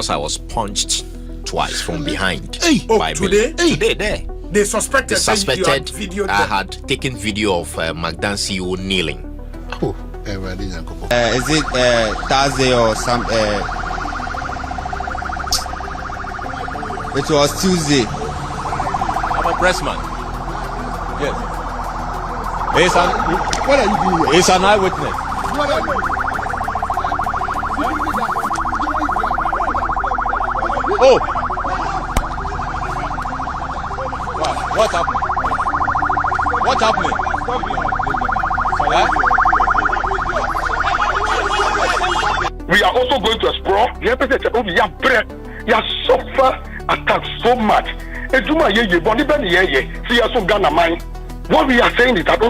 because I was punched twice from behind. Today there. They suspected I had taken video of McDan CEO kneeling. Is it Thursday or some? It was Tuesday. I'm a pressman. Yes. What are you doing here? It's an eyewitness. What are you? Oh! What happened? What happened? We are also going to explore the episode of ya suffer attack so much. What we are saying is that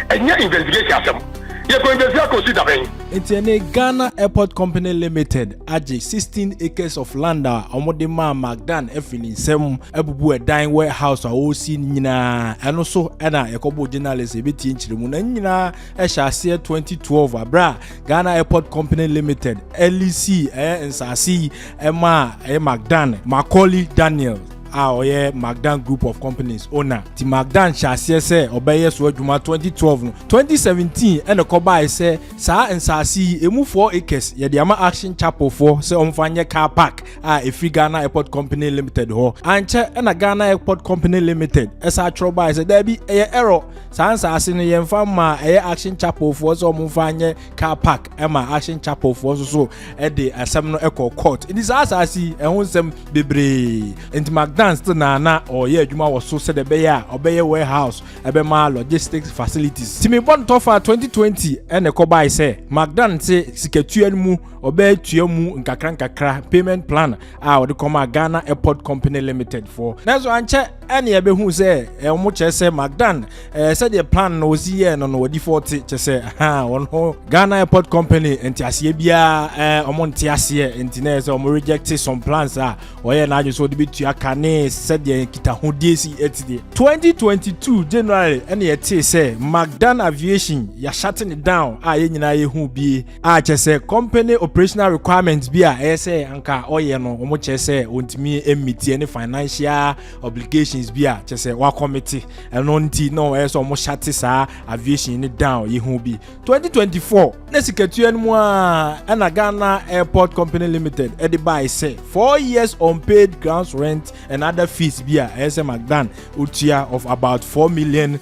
and your investigation you're going to consider. It's a Ghana Airport Company Limited aje 16 acres of land omodema McDan efini sem ebubu a dine warehouse a osi nyina eno so na yakobo journalist ebeti nchiremu na nyina ehya 2012 abra Ghana Airport Company Limited LEC nsasi ema McDan Macaulay Daniel oye McDan Group of Companies owner ti McDan chassis say obeye so adwuma 2012 2017 and kobai say sa nsasi emu 4 acres ye de ama Action Chapel for say omfanye car park free Ghana Airport Company Limited ho anche na Ghana Airport Company Limited esa trobai say there be error sa nsasi no ye mfa ma Action Chapel for so omfanye car park ema Action Chapel for so e de asem no ekọ court it is asasi ehun sem bebre enti McDan still na or adwuma was so said obey warehouse ebema logistics facilities timi bon tofa 2020 ene ko buy say McDan say siketua mu obey tuamu nkakra payment plan the koma Ghana Airport Company Limited for nazo anche ene ebehu say omo che say McDan said the plan no si ye no default che say ono Ghana Airport Company enti ase bia omo nti ase enti na say omo reject some plans oye na ajo so de bitua kane said the kitahodiesi etide 2022 January and ye say McDan Aviation ya shutting it down ye nyina ye hu bi che say company operational requirements bi say anka oye no omo che say ontimi emiti any financial obligations bi che say wa committee eno nti no so omo shut sa aviation ni down ye hu bi 2024 na sikatu anu na Ghana Airport Company Limited edi buy say 4 years unpaid ground rent and other fees bia McDan utia of about $4 million.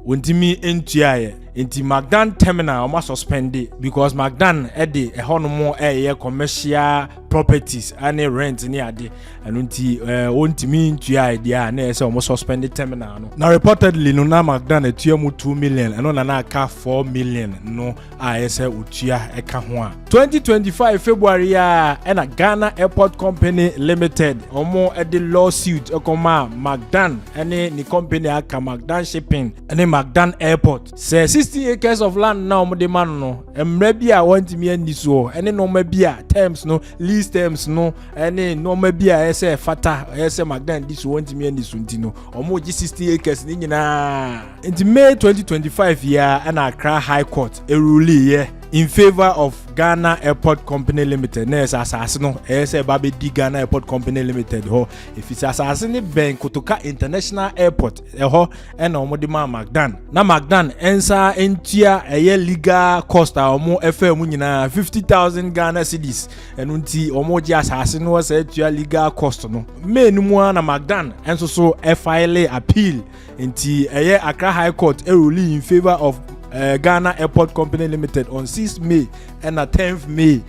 Wontimi entuaye enti McDan terminal almost suspended because McDan ede ehonomo commercial properties and rent ni ade anunti wontimi entuaye dia na almost suspended terminal no. Now reportedly no na McDan etua mu $2 million and na aka $4 million no utia eka ho 2025 February na Ghana Airport Company Limited omo ede lawsuit ekoma McDan ene ni company aka McDan Shipping ene McDan Airport say 60 acres of land now mo de man no emra bia want me ani so ene no ma bia terms no lease terms no ene no ma bia say fata say McDan this want me ani so ntino omo gi 60 acres ni nyina in May 2025 year and Accra High Court rule in favor of Ghana Airport Company Limited. Nes assassino say babe di Ghana Airport Company Limited ho if it's assassini ben Kotoka International Airport ho and omodima McDan na McDan ensa entia legal cost omo FM nyina 50,000 Ghana cedis enunti omoji assassino say tia legal cost no menum na McDan enso so file appeal nti Accra High Court rule in favor of Ghana Airport Company Limited on 6th May and 10th May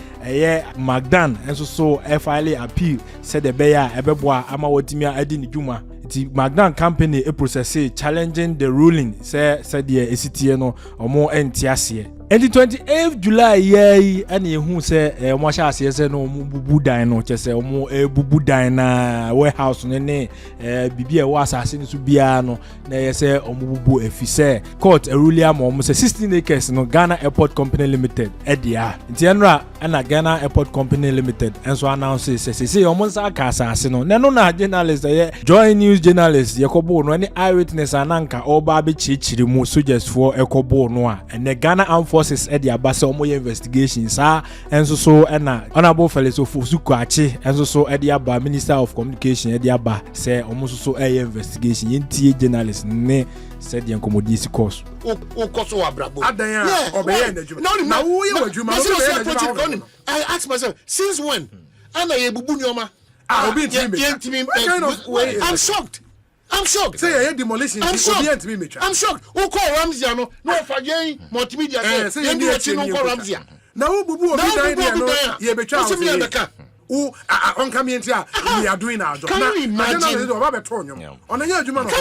McDan and so FIA appeal said the bear ebeboa ama wotimia adi ni dwuma the McDan company a process challenging the ruling said the ACT no omo entiase. And the 28th July year and who say Masha says no bubu dan no chese omo bubu dan na warehouse ne bibia was assassin to bia no na say omo bubu efise court ruling am omo say 16 acres no Ghana Airport Company Limited edia ntienra na Ghana Airport Company Limited and so announce say omo sa ka assassin no na journalist join news journalist yakobo no any eyewitness ananka oba be chichiri mu suggest for ekobo no and the Ghana Armed forces at the abasa omoye investigations and so honorable fellows of Zukwachi and so at the aba Minister of Communication at the aba say almost so investigation yenti journalist ne said the commodity course I asked myself, since when? I'm shocked. I'm shocked. Say demolition. I'm shocked. I'm shocked. Who call Ramsey? No, for multimedia. Say you do call Ramsey. Now who we are doing our job. Can you imagine? Can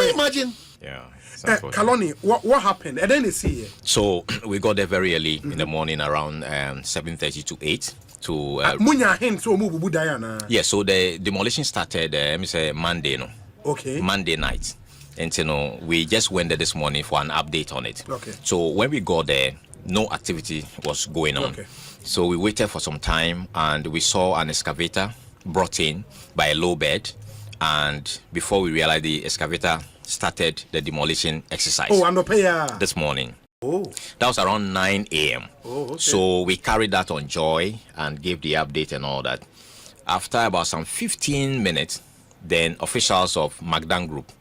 you imagine? Yeah. Kaloni, what happened? And then they see it. So we got there very early in the morning, around 7:30 to 8. Yeah, so the demolition started. Let me say Monday, no. Okay. Monday night, and we just went there this morning for an update on it. Okay. So when we got there, no activity was going on. Okay. So we waited for some time, and we saw an excavator brought in by a low bed, and before we realized, the excavator started the demolition exercise. Oh, and this morning. Oh. That was around 9 a.m. Oh, okay. So we carried that on Joy and gave the update and all that. After about some 15 minutes, then officials of McDan Group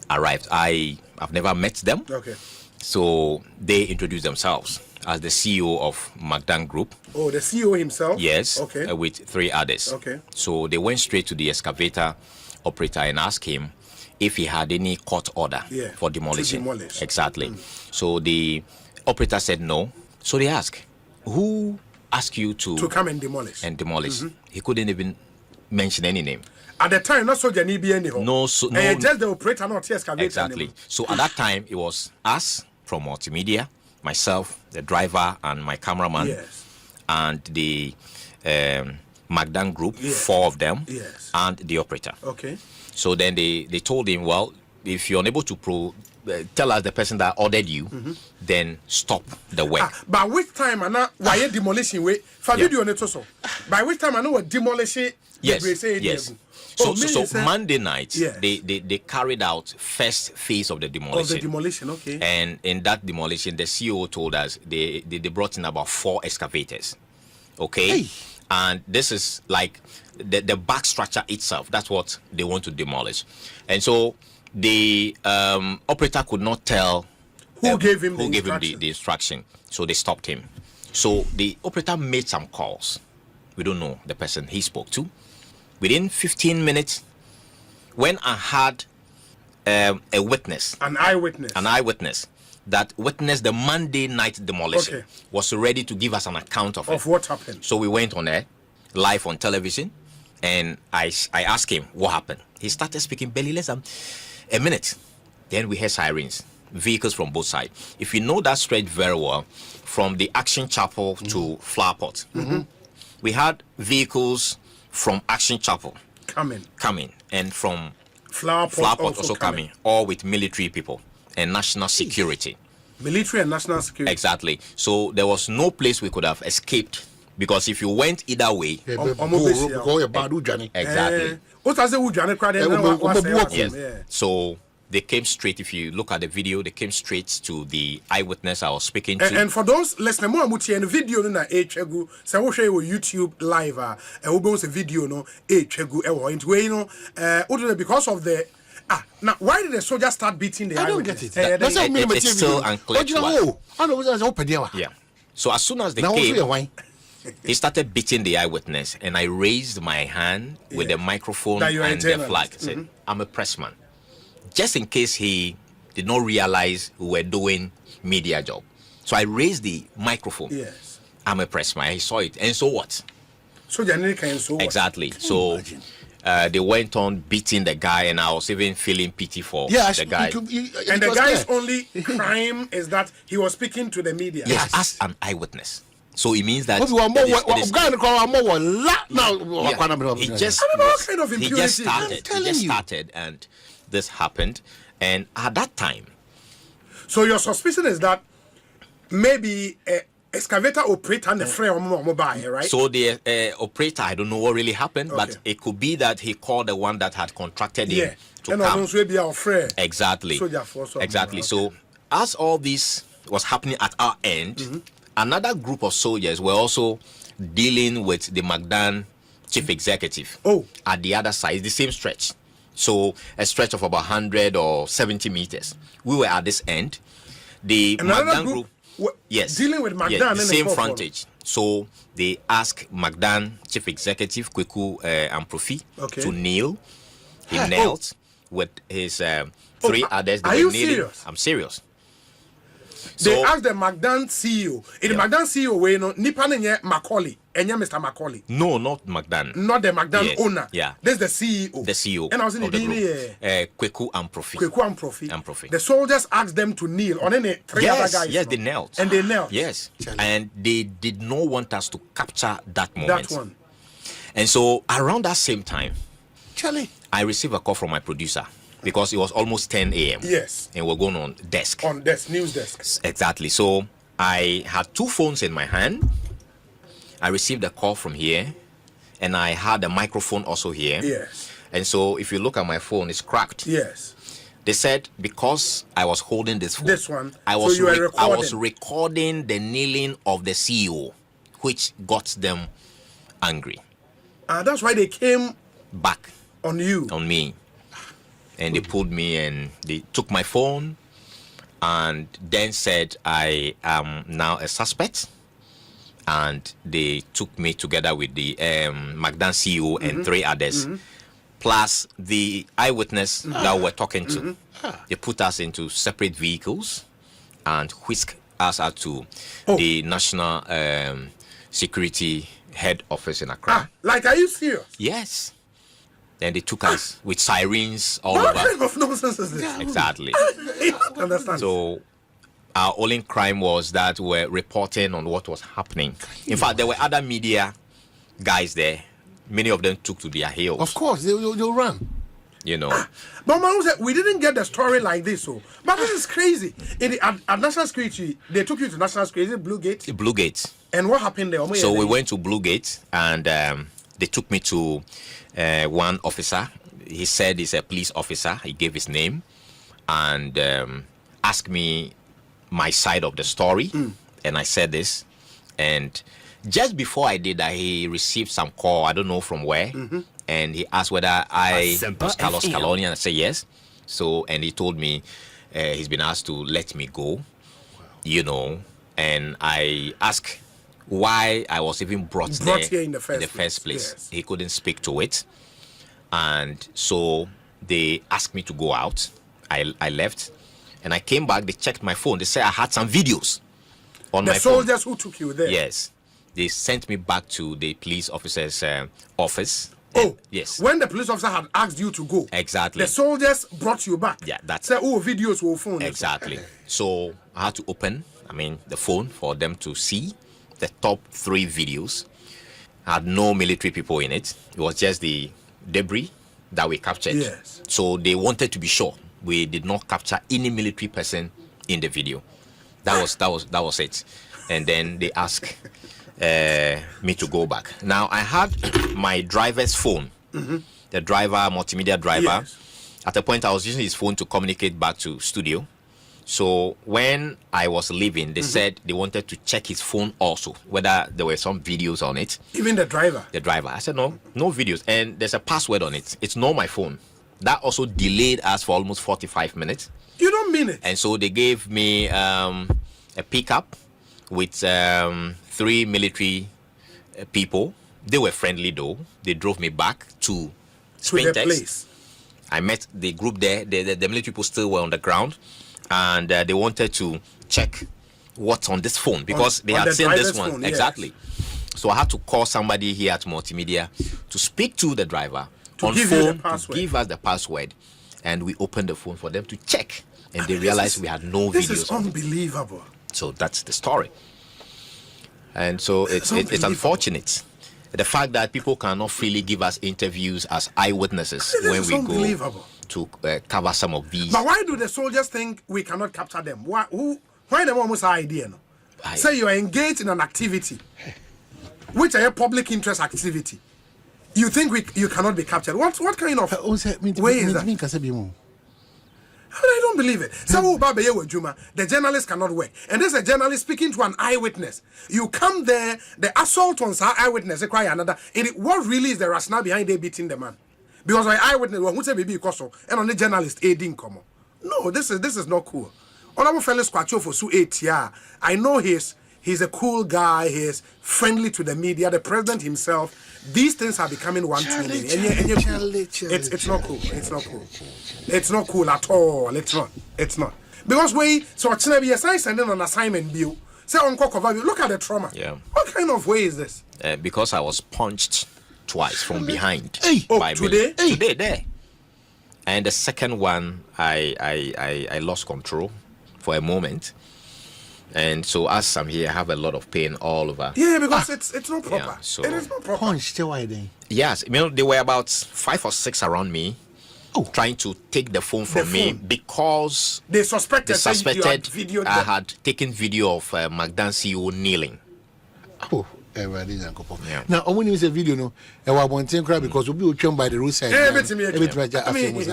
arrived. I've never met them. Okay. So they introduced themselves as the CEO of McDan Group. Oh, the CEO himself? Yes. Okay. With 3 others. Okay. So they went straight to the excavator operator and asked him if he had any court order for demolition. To demolish. Exactly. So the operator said no. So they asked, who asked you to come and demolish? He couldn't even mention any name. At the time, not so Jenny be any no. Just the operator, not excavator. Exactly. So at that time, it was us from multimedia, myself, the driver, and my cameraman, and the McDan Group, 4 of them, and the operator. Okay. So then they told him, well, if you're unable to tell us the person that ordered you, then stop the work. By which time I know why demolition way for video on it also. By which time I know what demolition. Yes. So Monday night, they carried out first phase of the demolition. Of the demolition, okay. And in that demolition, the CEO told us they brought in about 4 excavators. Okay. Hey. And this is like the back structure itself. That's what they want to demolish. And so the operator could not tell who gave him the instruction. So they stopped him. So the operator made some calls. We don't know the person he spoke to. Within 15 minutes, when I had a witness, an eyewitness that witnessed the Monday night demolition, was ready to give us an account of what happened. So we went on air, live on television, and I asked him what happened. He started speaking barely less than a minute. Then we heard sirens, vehicles from both sides. If you know that stretch very well, from the Action Chapel to Flower Pot, we had vehicles from Action Chapel coming, and from Flower Pot also coming, all with military people and national security. Military and national security. Exactly. So there was no place we could have escaped, because if you went either way, exactly. Yes. So they came straight. If you look at the video, they came straight to the eyewitness I was speaking to. And for those listening, more much in the video na echegu. So we show YouTube live. We go see video no echegu. Into way because of the now why did the soldiers start beating the eyewitness? I don't get it. It's still unclear to us. Yeah. So as soon as they came, he started beating the eyewitness, and I raised my hand with the microphone and the flag. I said, I'm a pressman. Just in case he did not realize we were doing media job. So I raised the microphone. Yes. I'm a pressman. He saw it. And so what? So exactly. So they went on beating the guy, and I was even feeling pity for the guy. And the guy's only crime is that he was speaking to the media. Yes, as an eyewitness. So it means that he just started, and this happened. And at that time, so your suspicion is that maybe excavator operator and the frame mobile, right? So the operator, I don't know what really happened, but it could be that he called the one that had contracted him to come. Exactly. Exactly. So as all this was happening at our end, another group of soldiers were also dealing with the McDan chief executive. At the other side, the same stretch. So a stretch of about 100 or 70 meters. We were at this end. The McDan group, yes, dealing with McDan, yeah, the same frontage. So they asked McDan chief executive Kweku Amprofi to kneel. He knelt with his 3 others. They are were you kneeling. serious? I'm serious. They asked the McDan CEO. In the McDan CEO way, no, Nipa nenye Macaulay, and Mr. Macaulay. No, not McDan. Not the McDan owner. Yeah. This is the CEO. The CEO. And I was in the Kweku Amprofi. Kweku Amprofi. The soldiers asked them to kneel on any 3 other guys. Yes, they knelt. And they knelt. Yes. And they did not want us to capture that moment. That one. And so around that same time, Charlie, I received a call from my producer because it was almost 10 a.m. Yes. And we're going on desk. On desk, news desk. Exactly. So I had 2 phones in my hand. I received a call from here, and I had a microphone also here. Yes. And so if you look at my phone, it's cracked. Yes. They said because I was holding this phone, I was recording the kneeling of the CEO, which got them angry. That's why they came back on you. On me. And they pulled me and they took my phone and then said I am now a suspect. And they took me together with the McDan CEO and 3 others, plus the eyewitness that we're talking to. They put us into separate vehicles and whisked us out to the National Security Head Office in Accra. Like, are you serious? Yes. Then they took us with sirens all over. What kind of nonsense is this? Exactly. Understand. So our only crime was that we're reporting on what was happening. In fact, there were other media guys there. Many of them took to their heels. Of course, they'll run. You know. But man said we didn't get the story like this. So, but this is crazy. At National Security, they took you to National Security. Is it Blue Gate? Blue Gate. And what happened there? So we went to Blue Gate, and they took me to one officer. He said he's a police officer. He gave his name and asked me my side of the story. And I said this. And just before I did that, he received some call, I don't know from where. And he asked whether I was Carlos Caloni, and I said yes. So, and he told me he's been asked to let me go, you know. And I asked why I was even brought there here in the first place. Yes. He couldn't speak to it. And so they asked me to go out. I left. And I came back. They checked my phone. They said I had some videos on my phone. The soldiers who took you there? Yes. They sent me back to the police officer's office. Yes. When the police officer had asked you to go. Exactly. The soldiers brought you back. Yeah, that's said, videos were phone. Exactly. So I had to open, the phone for them to see the top 3 videos. I had no military people in it. It was just the debris that we captured. Yes. So they wanted to be sure we did not capture any military person in the video. That was it. And then they asked me to go back. Now I had my driver's phone, the multimedia driver. Yes. At a point I was using his phone to communicate back to studio. So when I was leaving, they said they wanted to check his phone also, whether there were some videos on it. Even the driver? The driver. I said, no videos. And there's a password on it. It's not my phone. That also delayed us for almost 45 minutes. You don't mean it? And so they gave me a pickup with 3 military people. They were friendly though. They drove me back to the place. I met the group there. The military people still were on the ground. And they wanted to check what's on this phone because they had seen this one. Phone, exactly. Yes. So I had to call somebody here at Multimedia to speak to the driver on phone to give us the password. And we opened the phone for them to check. And they realized we had no videos. This is unbelievable. So that's the story. And so it's unfortunate. The fact that people cannot freely give us interviews as eyewitnesses when we go to cover some of these. But why do the soldiers think we cannot capture them? Why them almost idea? No? Say you are engaged in an activity, which are a public interest activity. You think you cannot be captured? What kind of way is that? I don't don't believe it. So, the journalist cannot work. And there's a journalist speaking to an eyewitness. You come there, the assault on our eyewitness, they cry another. What really is the rationale behind they beating the man? Because my eyewitness, who say baby Koso, and on the journalist aiding come. No, this is not cool. Honorable fellow Squacho for Su 8 years. I know he's a cool guy, he's friendly to the media, the president himself. These things are becoming one too many. It's not cool. It's not cool. It's not cool at all. It's not. Because so it's be a sending on assignment bill. Say Uncle cover you. Look at the trauma. Yeah. What kind of way is this? Because I was punched twice from behind. By today? Today there. And the second one, I lost control for a moment. And so as I'm here, I have a lot of pain all over. Yeah, because it's not proper. Yeah, so it is not proper. Punch, tell why then. Yes, there were about 5 or 6 around me trying to take the phone from me because they suspected I had taken video of McDan CEO kneeling. Oh, now, when you say video, no, I want to cry because we'll be by the roadside.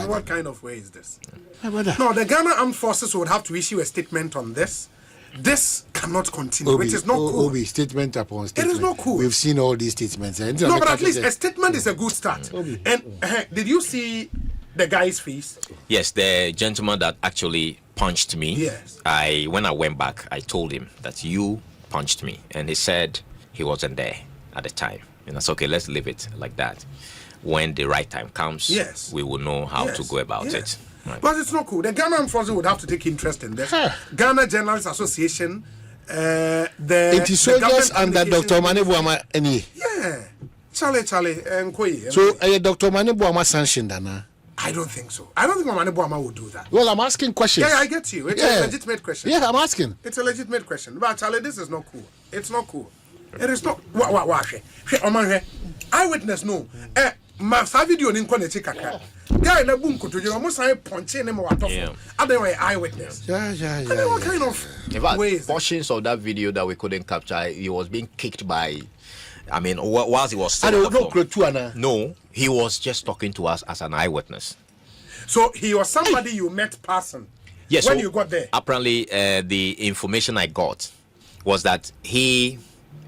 What kind of way is this? No, the Ghana Armed Forces would have to issue a statement on this. This cannot continue. It is not cool. Statement upon statement. It is not cool. We've seen all these statements. No, but at least a statement is a good start. And did you see the guy's face? Yes, the gentleman that actually punched me. Yes. When I went back, I told him that you punched me, and he said he wasn't there at the time. And that's okay. Let's leave it like that. When the right time comes, we will know how to go about it. Right. But it's not cool. The Ghana Armed Forces would have to take interest in this. Ghana Journalists Association, it is soldiers under Dr. Manebuama any. Yeah. Charlie, so Dr. Manebuama sanctioned Dana? I don't think so. I don't think Manebuama would do that. Well, I'm asking questions. Yeah, I get you. It's a legitimate question. Yeah, I'm asking. It's a legitimate question. But Charlie, this is not cool. It's not cool. It is not. What? Eyewitness, no. My video in Konechikaka. Guy na boom kuto you almost say punching him what otherwise eyewitness. Yeah. And then what kind of ways? Portions of that video that we couldn't capture, he was being kicked by. I mean, whilst he was still no, he was just talking to us as an eyewitness. So he was somebody you met person. Yes. When you got there. Apparently, the information I got was that he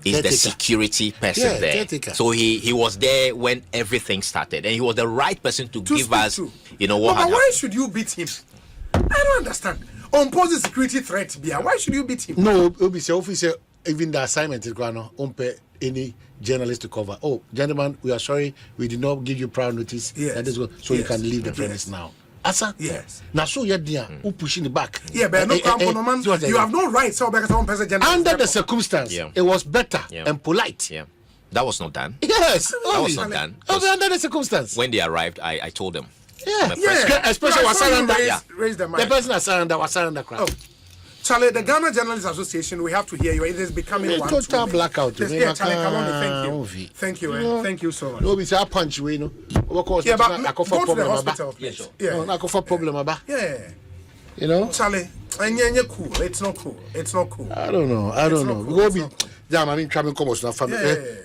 is the security person there. So he was there when everything started, and he was the right person to give us, what happened. Why should you beat him? I don't understand. On posing security threat, why should you beat him? No, Obi say officer, even the assignment is going on any journalist to cover. Oh, gentlemen, we are sorry, we did not give you prior notice. Yes. You can leave the premise now. Asa? Yes. Now so you're there, who pushing the back? Yeah, but you have no right. So under the circumstance, it was better and polite. Yeah, that was not done. Yes, that was not done. Under the circumstance, when they arrived, I told them. Yeah. Especially the person that was under crowd. Charlie, the Ghana Journalists Association, we have to hear you. It is becoming one total blackout. Charlie, thank you. Thank you so much. No, it's a punch, we know. Yeah, but go to the hospital, please. Yeah. Charlie, and cool. It's not cool. I don't know. Go be. Damn, I mean, traveling comes now.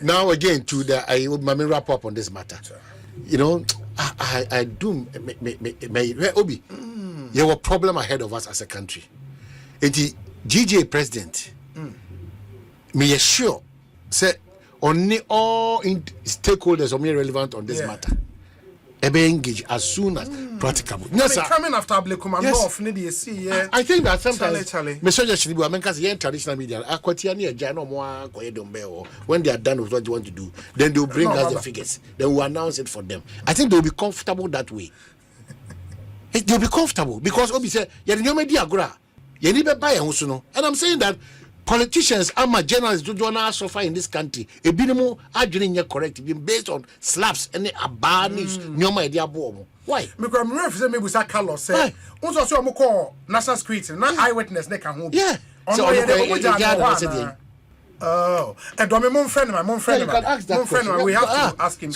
Now again, to the I will wrap up on this matter. I do. Obi, you have a problem ahead of us as a country. The GJ president, me assure, say only all stakeholders are relevant on this matter. Be engaged as soon as practicable. Yes, coming after Blekuma North, I think that sometimes messages should be American traditional media. When they are done with what they want to do, then they will bring us the figures. Then we will announce it for them. I think they will be comfortable that way. They'll be comfortable because Obi said, and I'm saying that politicians and journalists do suffer in this country. A minimum are correct based on slaps and a bad news. Why? Because maybe Carlos said, also call national security, not eyewitness. Yeah. So and my friend, we have to ask him.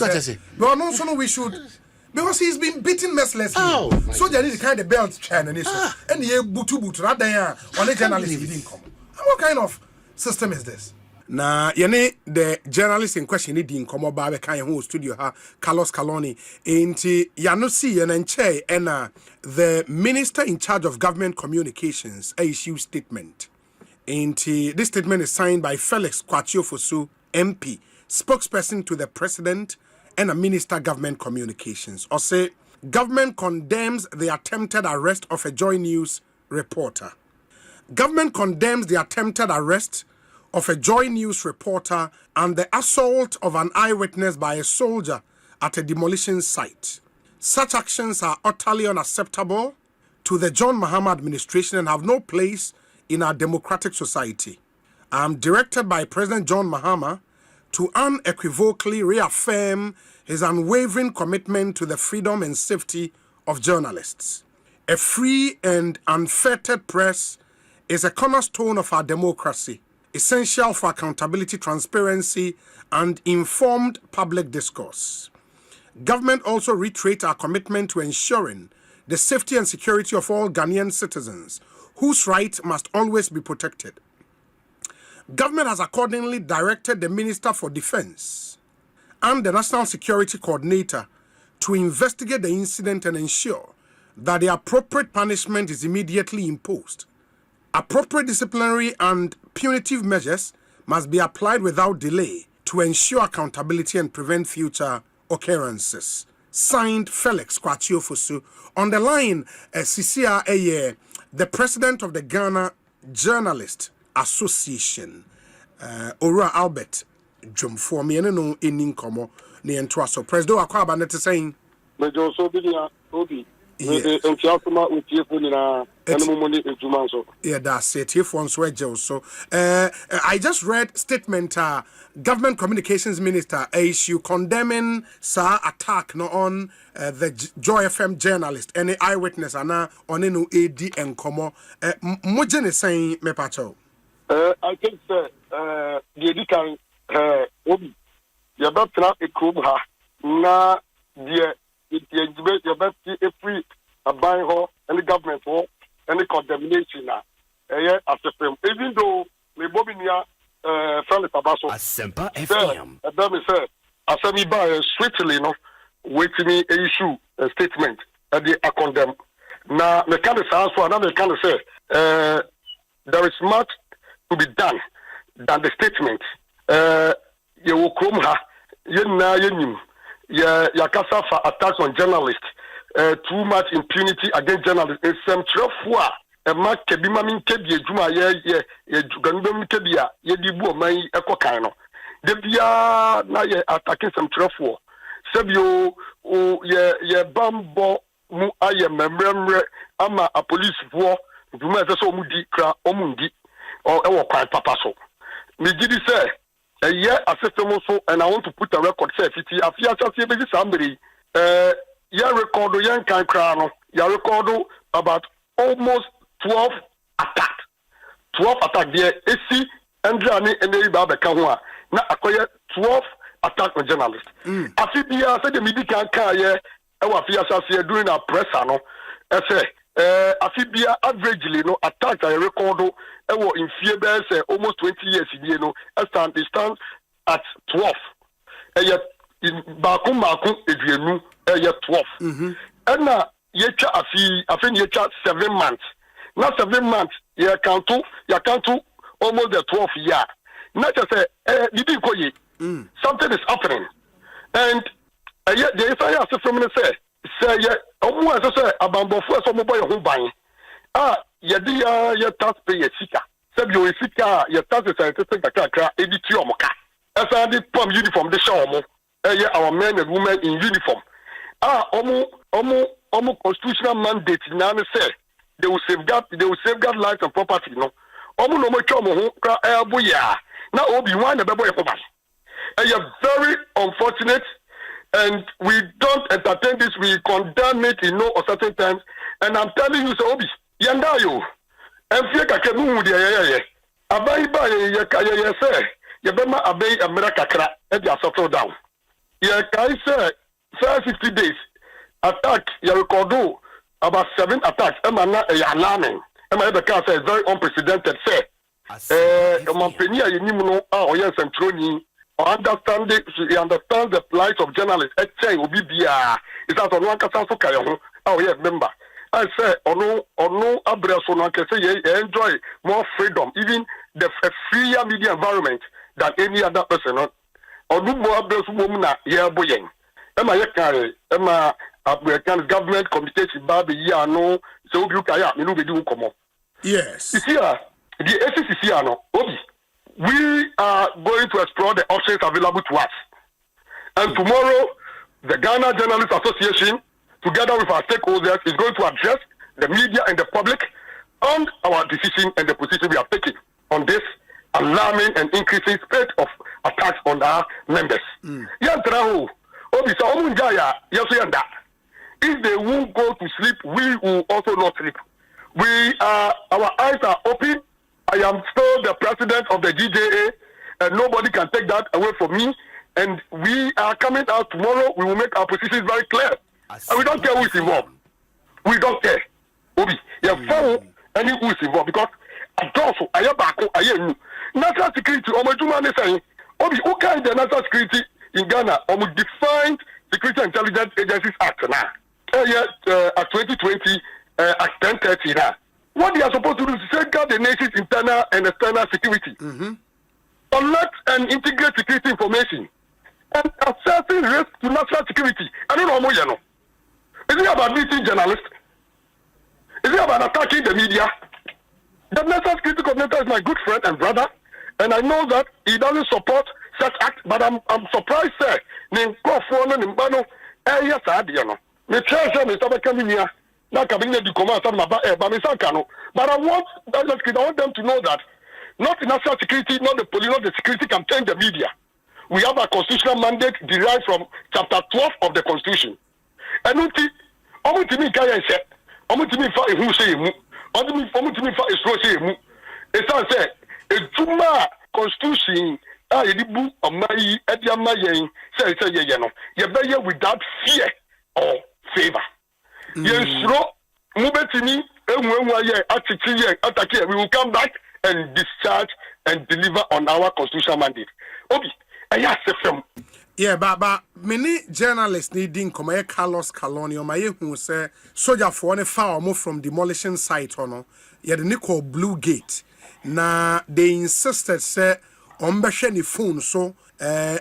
But also we should. Because he's been beaten mercilessly. So they need to carry the belt chain and he butu that day on a journalist didn't come. What kind of system is this? Na yene the journalist in question di nkomo ba be kan ho studio ha Carlos Caloni enti yano si yene nche ena the minister in charge of government communications issue statement. Enti this statement is signed by Felix Kwachiofosu MP, spokesperson to the president and a minister government communications. Or say government condemns the attempted arrest of a Joy News reporter. Government condemns the attempted arrest of a Joy News reporter and the assault of an eyewitness by a soldier at a demolition site. Such actions are utterly unacceptable to the John Mahama administration and have no place in our democratic society. I am directed by President John Mahama to unequivocally reaffirm his unwavering commitment to the freedom and safety of journalists. A free and unfettered press is a cornerstone of our democracy, essential for accountability, transparency, and informed public discourse. Government also reiterates our commitment to ensuring the safety and security of all Ghanaian citizens, whose rights must always be protected. Government has accordingly directed the Minister for Defense and the National Security Coordinator to investigate the incident and ensure that the appropriate punishment is immediately imposed. Appropriate disciplinary and punitive measures must be applied without delay to ensure accountability and prevent future occurrences. Signed, Felix Kwachiofosu. On the line, CCR, the president of the Ghana Journalist Association, Ora Albert Jumfo, me no enin komo ne ento so president akwa ba net saying me jo so bi na obi entiafuma utiefo ni na enemo ni ejuma so. Yeah, that's it. Here for so I just read statement government communications minister issue condemning sa attack no on the Joy FM journalist any eyewitness ana on no AD enkomo moje ne saying me pacho. I think the edikan obi ya batra ekrom ha na the ya batra every aban ho any government ho any condemnation na asefem even though me bobi nia Felix Abaso Asempa FM that me say asemi ba strictly no waiting me issue a statement that they condemn na me can say so na me can say there is much to be done than the statement. You will come ha, ya kasa for attacks on journalists, too much impunity against journalists. It's some trafua. A mark kebima min kebi juma ye gandom kebia ye dibu mai ekokano. Debia na ye attacking some trafua. Sebio ye bambo mu aye memre ama a police war. Juma so mudi kra omundi. Or quite papa so. Me did say a year assistant also, and I want to put a record say fiti afia chasi be somebody ya record yan kan krano ya record about almost 12 attack there AC Andrani and the Baba Kanwa na akoye 12 attack on journalists. Afibia said the media can carry our afia chasi during our press no say afibia averagely no attack I record in fear say almost 20 years you know stand at 12 yet in bakum eduenu 12 and na yecha afi yecha 7 months now 7 months you count almost the 12 year not just say something is happening and yet the is from say omo say abambofo so mo boy ho ban yedi ya taxpayer sika sabi o sika ya tax scientific kakra editi omoka asa di pom uniform de show omo our men and women in uniform omo constitutional mandate na say they will safeguard lives and property no omo no mo twa mo ho kra boya na obi wan na bebo e ban very unfortunate. And we don't entertain this. We condemn it in no certain times. And I'm telling you, so Obi, yandayo. And fear kakemu dia Abai ba ye say. Yebema abai America kra. And they are settled down. Ye kai say 50 days attack. You record about 7 attacks. Emana alarming. Emma the car say very unprecedented. Say Mampeni a yenim no a oye sentroni understand the plight of journalists. Eche obi bia is that ono akasa so kaya ho a oye member. I say ono abreso no akase ye enjoy more freedom, even the freer media environment than any other person. Onu mo abreso mo na ye boyen. Ema ye kare ema American government communication ba be ya no so obi kaya me no be di ukomo. Yes. You see, the ACCC no obi. We are going to explore the options available to us. And tomorrow, the Ghana Journalists Association, together with our stakeholders, is going to address the media and the public on our decision and the position we are taking on this alarming and increasing spate of attacks on our members. If they won't go to sleep, we will also not sleep. Our eyes are open. I am still the president of the GJA, and nobody can take that away from me. And we are coming out tomorrow. We will make our positions very clear. And we don't care who is involved. We don't care. Obi, you follow any who is involved because also I am back. I am national security. Omejuma saying, Obi, who can the national security in Ghana? Defined Security Intelligence Agencies Act now. At 2020, Act 1030 now. What they are supposed to do is safeguard the nation's internal and external security, collect and integrate security information, and assessing risk to national security. I don't know more, you know. Is it about meeting journalists? Is it about attacking the media? The national security coordinator is my good friend and brother, and I know that he doesn't support such act. But I'm surprised, sir. Yes, I do. Me treasure Mr. Kaminia. But I want them to know that not the national security, not the police, not the security can change the media. We have a constitutional mandate derived from chapter 12 of the Constitution. And Constitution without fear or favor. We will come back and discharge and deliver on our constitutional mandate. Yeah, but many journalists needing come Carlos Calonio, my who say soldier for one far move from demolition site or no, yet the Nicol Blue Gate. Na they insisted say on the phone so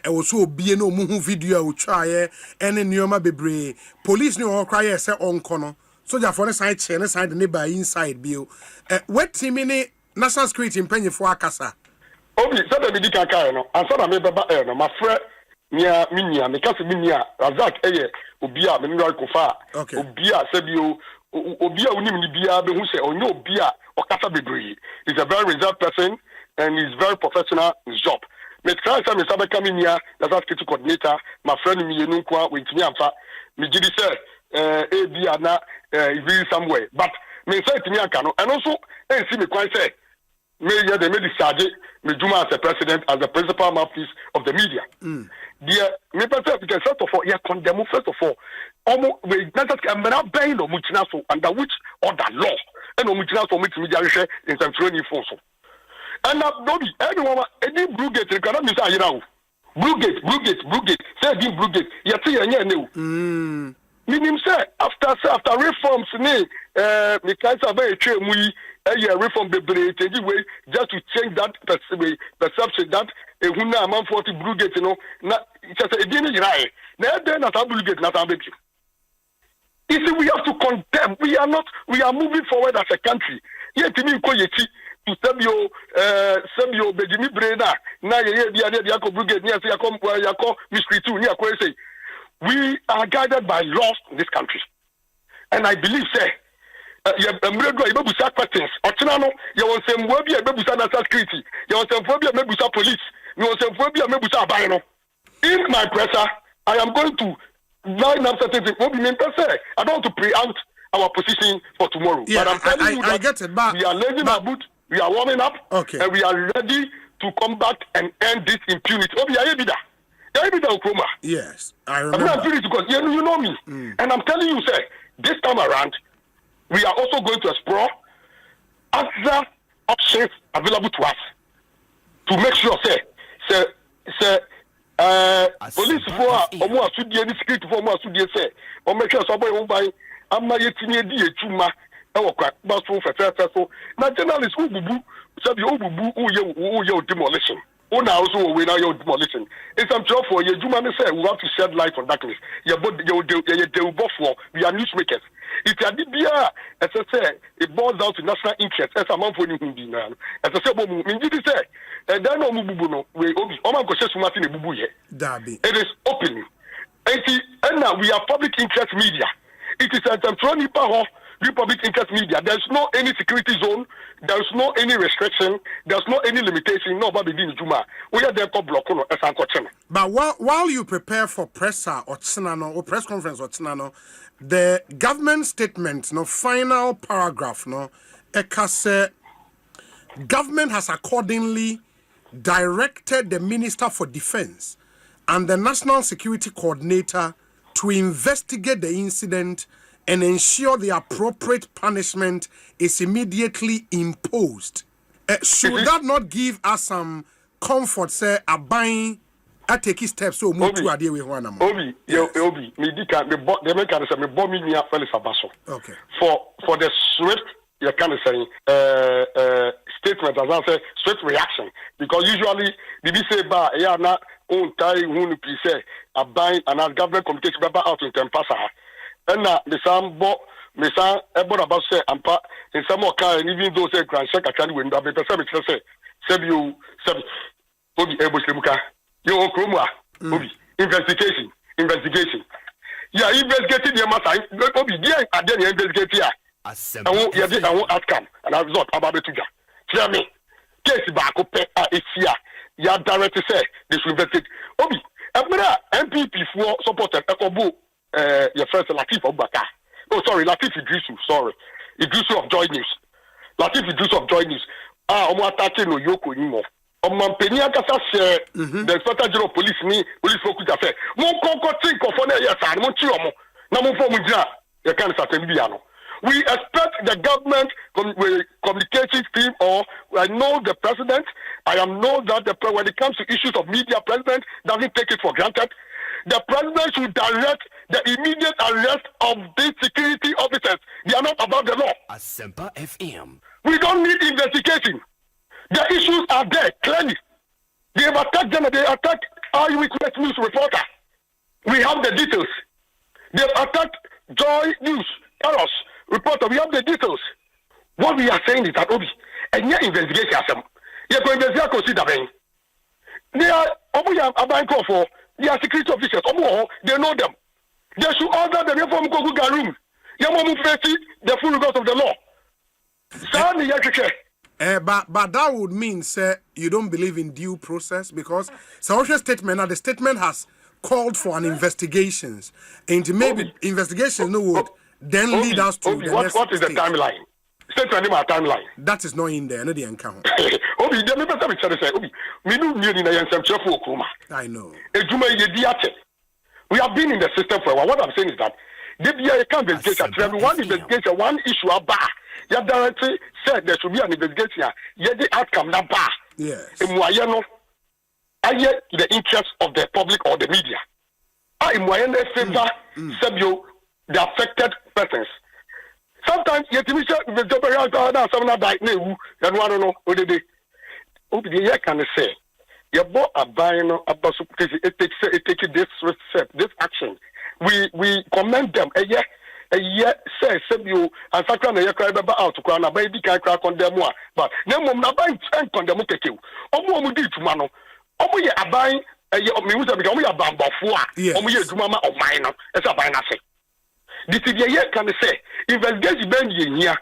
also be no muhu video try any neoma bebre police no outcry say on kono. So for the side chain side the neighbor inside bill. What team in national security in penny for Akasa? Obi, so the Bidika Kano, and so I may be my friend near Minia, because Minia, Razak, Ubia, Mineral Kofa, Ubia, Sebio, Ubia, Unimibia, who say, or no Bia, or Casa Bibri. He's a very reserved person and he's very professional in his job. But Christ, I'm a Sabakaminia, the security coordinator, my friend Mianuqua, with me, me did say, Biana. Is somewhere, but me say to me I cannot, and also see me quite say, me they made discharge me Juma as the president, as the principal mouthpiece of the media. Dear, me because first of all, condemn first of all, almost we not just buying no muchina so under which order law and no muchina so much media share in some training force. And now nobody, anyone, any blue gate, you cannot miss a now. Blue gate, say the blue gate, you see a new. Meaning, sir, after reforms, me can't have a reform the just to change that perception that a huna man 40 blue gate, you know, just a dinner right. Now then, not a blue gate, not a baby. You see, we have to condemn. We are moving forward as a country. Yet, to me, to Sabio, Benjamin Breda, now you're the blue gate, near Yako, mystery too, near Kwese. We are guided by laws in this country. And I believe, say, you have questions. Otinano, you want some phobia, national security. You want some phobia, police. You want some phobia, bino. In my presser, I am going to line up certain things. I don't want to preempt our position for tomorrow. Yeah, but I'm telling you that I get it, but we are lazy our boot, we are warming up, and we are ready to come back and end this impunity. Yes, I remember. Because you know me. And I'm telling you, sir, this time around, we are also going to explore other options available to us to make sure police for omo asudie ni security for omo asudie say o make sure so boy won ban ama yetini edi etuma e wo kwa ba so fefe so na journalist ububu sabi ububu uye demolition una also we now your demolition it's some job for you juma say we have to shed light on darkness your body you for we are newsmakers if you did bia as I say it boils down to national interest as a man for you hundi na as I say bo mu ngi say and then no bubu no we obi o man go say sumati na bubu ye dabi it is open and now we are public interest media it is a temporary power public interest media. There's no any security zone. There's no any restriction. There's no any limitation. No, but Juma. We are there to block on as But while you prepare for presser or tsunano or press conference or tsunano, the government statement, no final paragraph, no, ekase government has accordingly directed the Minister for Defense and the National Security Coordinator to investigate the incident and ensure the appropriate punishment is immediately imposed. Should that not give us some comfort, say, abiding at taking steps so move to a day with one Obi, me dika me make can say me bomb me near Felix Abaso. Okay. For the swift you can say statement as I say swift reaction because usually the say ba ya na on tie who say abide and as government communication out in tempasa. And the some about say ampa in some more car and even though say grand check actually when that say you obi eboslemuka you okromwa obi investigation yeah investigating the matter obi there at the investigate here I won't outcome and I result about it tell me case back up is here ya directly say this will investigate obi MPP for supported Ekobo your first Latif Obaka. Oh, sorry, Latif Idrisu. Sorry, Idrisu of Joy News. Latif Idrisu of Joy News. Omo attacking no Yoko anymore. Omo Penia Kasa share the Inspector General of Police ni police focus affair. Mon konko think of one yes and mon chi omo. Na mon fo mujia. You can't certain biano. We expect the government communications team or I know the president. I know that when it comes to issues of media, president doesn't take it for granted. The president should direct the immediate arrest of these security officers. They are not about the law. Asempa FM. We don't need investigation. The issues are there clearly. They have attacked them. They attacked Eyewitness news reporter. We have the details. They have attacked Joy News Eros reporter. We have the details. What we are saying is that Obi and your investigation. You can investigate consider them. They are about for. They are security officers. They know them. They should order them from Goguga room. The full regard of the law. But that would mean, sir, you don't believe in due process because social statement, the statement has called for an investigations. And maybe investigations would then lead us to the next what is the timeline? State to my timeline. That is not in there. No, the encounter. I know. We have been in the system for a while. What I'm saying is that you can't investigate one investigation, one issue about. You directly said there should be an investigation. Yet the outcome that bar. Yes. The interest of the public or the media. Favor the affected persons. Sometimes you can say you bought a buying about it takes this action. We commend them a year says you and Sakran a cry out to crown a baby can crack on them more. But no mum not buying and condemn to kill. Omo did to mano. Omo ye a buying a year of music because we are bamba for omo to mama of mine as a buying. This is the year can say investigation ben here.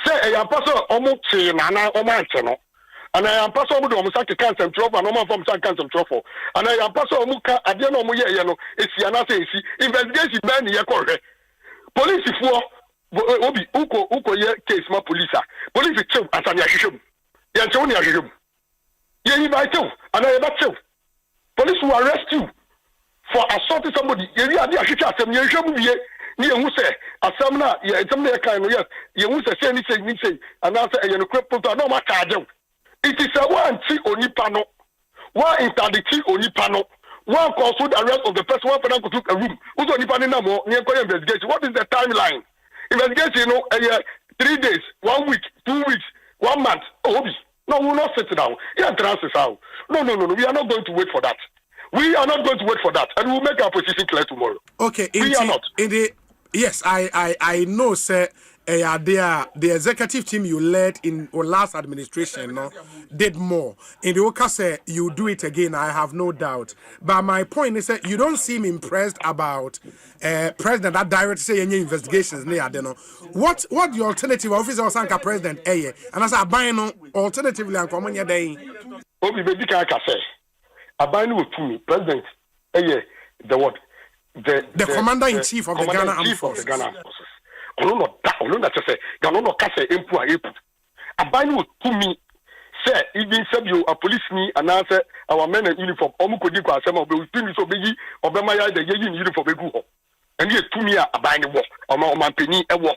Say a person almost say nana or man channel. And I am person who almost like cancer trouble and no from some cancer trouble. And I am person who can I don't know it's another investigation ben here correct. Police for obi uko ye case ma police. Police chill as an yashim. Yanchoni yashim. Ye invite you and I about you. Police will arrest you for assaulting somebody. You are the ashita some yashim ye. ni who say asamna ye asamna ye kan no yes ye who say ni say and answer ye no crep no ma charge. It is a one ti onipa no one interdict onipa no one consult the arrest of the person one for to a room who's onipa ni na mo ni investigation. What is the timeline? Investigation 3 days, 1 week, 2 weeks, 1 month. No, we will not sit down. Yeah, transfers out. No. We are not going to wait for that. We are not going to wait for that, and we'll make our position clear tomorrow. Okay, we are not. Yes, I know, sir. The executive team you led in your last administration did more. In the Oka say you do it again, I have no doubt. But my point is that you don't seem impressed about president that direct say any investigations near there. What the alternative officer or Sanka president and as I buy no alternatively and common your day. Obi be dika ka say abanu otumi president the what the commander in chief of the Ghana Armed Forces. Ono no say Ghana no ka say empu a epu abanu otumi say even sabio a police ni and answer our men in uniform omu kodi kwa asema obe otumi so beji obema ya the yeji ni uniform egu ho and ye tumi a abanu wo oma peni ewo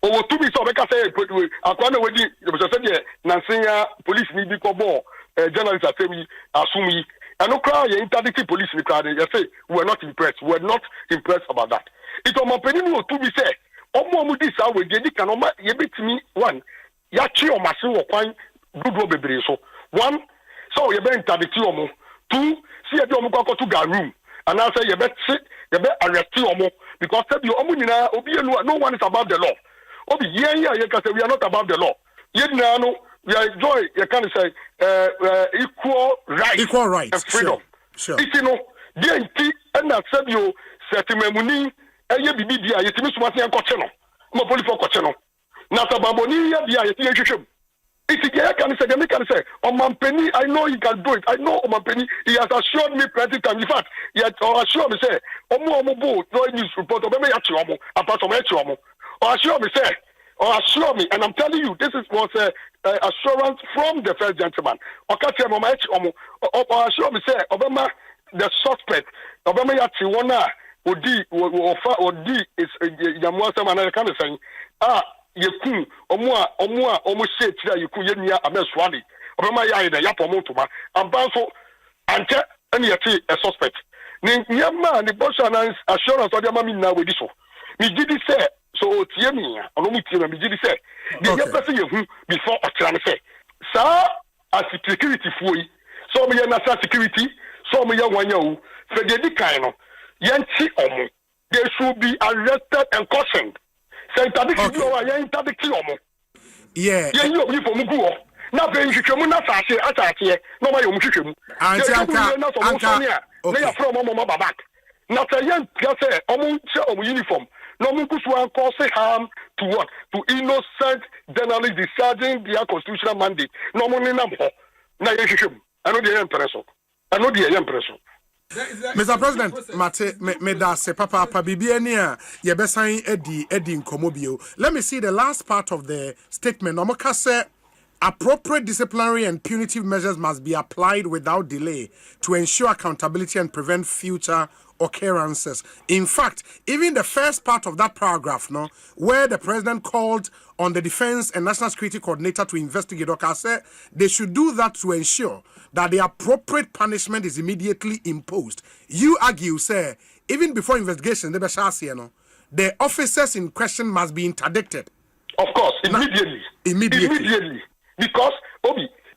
owo tumi so obeka say akwa na wedi say de nansenya police ni bi ko bo journalist atemi asumi and no crowd interdict police ni crowd you say we are not impressed about that. It oma peni no tumi say omo dis awe dey kan oma ye betimi one ya chi o mase wo kwan dodo bebre so one so ye be interdict omo two see ye be omo kwako to ga room and I say ye be arrest omo because say omo nyina obi no one is above the law obi ye ka say we are not above the law ye nyina no we are enjoy you can say equal rights and freedom. Sure. It's no dey nti na say you setimamuni eye bibi dia yetimi sumase enkoche no mo police enkoche no na sababoni ya dia yeti ehwehwem iti ya kan say omampeni I know he can do it. I know omampeni he has assured me plenty times. In fact he has assured me say omo bo no news report obeme ya chi omo apart from echi omo assure me and I'm telling you this was assurance from the first gentleman okache omo echi omo assure me say obema the suspect obema ya chi wona odi is yamwasa manana kan say yeku omo se tira yeku yenia ameswali obema ya da yapo motuma ambanso ante ani yeti a suspect ni nyama ni bossa assurance odi ama mi na wedi so mi gidi say so tie mi ono mu tie mi gidi say the person yehu before otran say sa as security fuoi so me na security so me ya wanya o fe de kan no yanti omo they should be arrested and cautioned. Say interdict you are interdict omo. Yeah. Yeah, you obi for mugu o. Na be nhwehwemu na saase ataatie no ma ye omhwehwemu. Anka. Na ya from omo babak. Na say yan say omo che omo uniform. No mu kusu an cause harm to what? To innocent journalists discharging their constitutional mandate. No mo ni nam ho. Na ye hwehwemu. Ano de yan preso. Mr. President, me da se papa bibia ni a ye besan edi nkomobio. Let me see the last part of the statement. Omoka say appropriate disciplinary and punitive measures must be applied without delay to ensure accountability and prevent future occurrences. In fact, even the first part of that paragraph, where the president called on the Defense and National Security Coordinator to investigate, said they should do that to ensure that the appropriate punishment is immediately imposed. You argue, sir, even before investigation, the officers in question must be interdicted. Of course, immediately. Because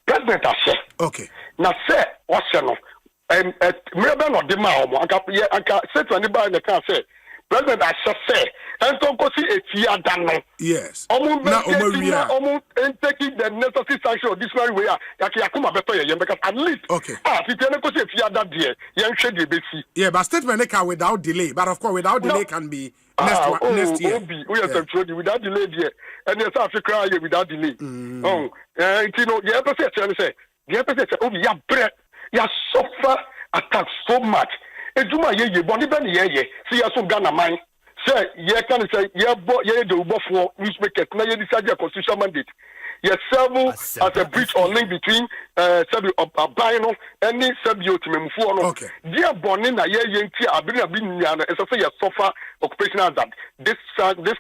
president has said. Okay. Now say what's no. Maybe not the man. I said to anybody that can say president has said. And so go see a fear done. Yes. Taking the necessary sanction of this very way. Because at least. Okay. If you go see a fear that day, you should be busy. Yeah, but statement can without delay. But of course, without delay can be next year. Without delay, dear. And yes, Africa without delay. You know, the episode say, you suffer attack so much. Ejuma ye boni ben ye see ya so Ghana man say ye can say ye the ubofo newsmakers na ye decide constitutional mandate Yes, several as a breach or link between Sebi Abino and Sebio Timemfuano. Okay. Dear Bonina, Yenti, Abina, as I say, a suffer occupational that this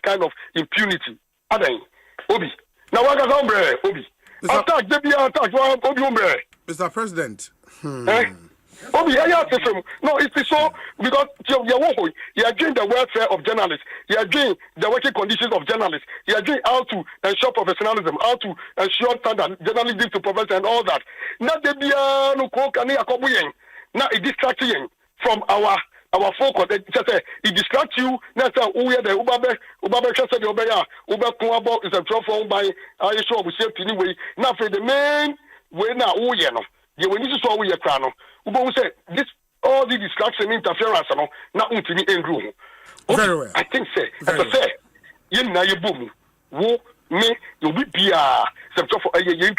kind of impunity. Obi. Now, what is hombre, Obi? Attack, Obi, Mr. President. Obi, no, it is so because you are doing the welfare of journalists, you are doing the working conditions of journalists, you are doing how to ensure professionalism, how to ensure standard journalism to profession and all that. Not the no coke and now it distracts you from our focus. It distracts you. That's how we are the Ubabe said the Obeya, Uba Kuabo is a trophy by I show we safety anyway. Now for the main way now, you need to saw we are crown. Uba say this all the distraction interference now to me in room. Very well. I think say as I say, you know you boom. Wo me you be some for a year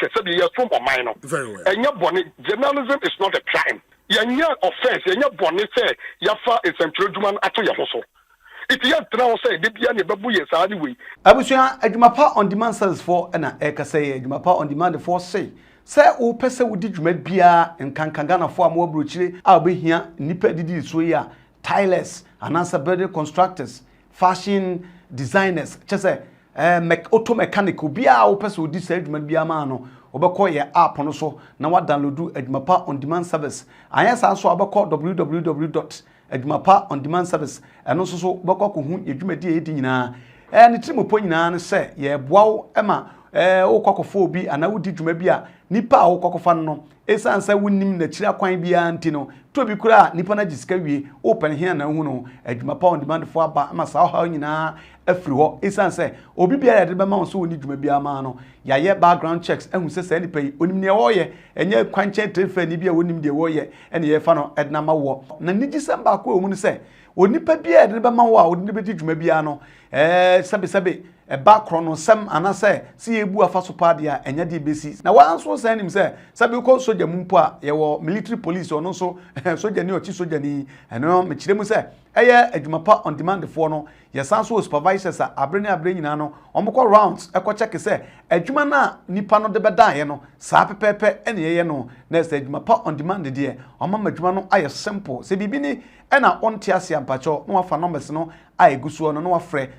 from or minor. Very well. And your bonnet journalism is not a crime. Your offense, your bonnet say your far is some children at your hustle. It is now say the Biani Babu yes anyway. Abusua adwumapa on demand service for na eka say adwumapa on demand for say o pese wo di dwuma bia nkankanga fo am obrochire a obehia nipa didi so ya tilers anasa building constructors fashion designers chese auto mechanic bia wo pese wo di say dwuma bia ma no obekọ ye app no so na wa download adwumapa on demand service ayesa so abekọ www.adwumapa-on-demand-service eno so beko ko hu edwumadi edi nyina ne trimopo nyina ne se ye boawo ema wokokofo obi ana wodi dwuma bi a nipa a wokokofa no esansa wonnim na kira kwan bia nti no to bi kura nipa na gisika wie open here na hu no adwumapa-on-demand fo aba ama sa ha nyina afiri ho esansa obi bia ya de be ma so woni dwuma bia ma no ya ye background checks ehu se nipa yi onim ne wo ye enye kwanchen trefa ni bia wonim de wo ye ene ye fa no edna ma wo na nigisa ba ko omu ne se onipa bia de be ma wo a odi be di dwuma bia no sabe background no sem anase si ebu afa so pa dia enya de besi na wanso san nim se sabe ko soja mumpo a ye wo military police ono so soja ni ochi soja ni eno me kire mu se eye adwumapa on demand for no ye san so supervisors a abre nyina no omko rounds eko check se adwuma na nipa no de beda ye no sa pepepe ene ye no na se adwumapa on demand de omama adwuma no aye simple se bibi ni ena onte ase ampacho no wafa numbers no aye gusuo no no wafre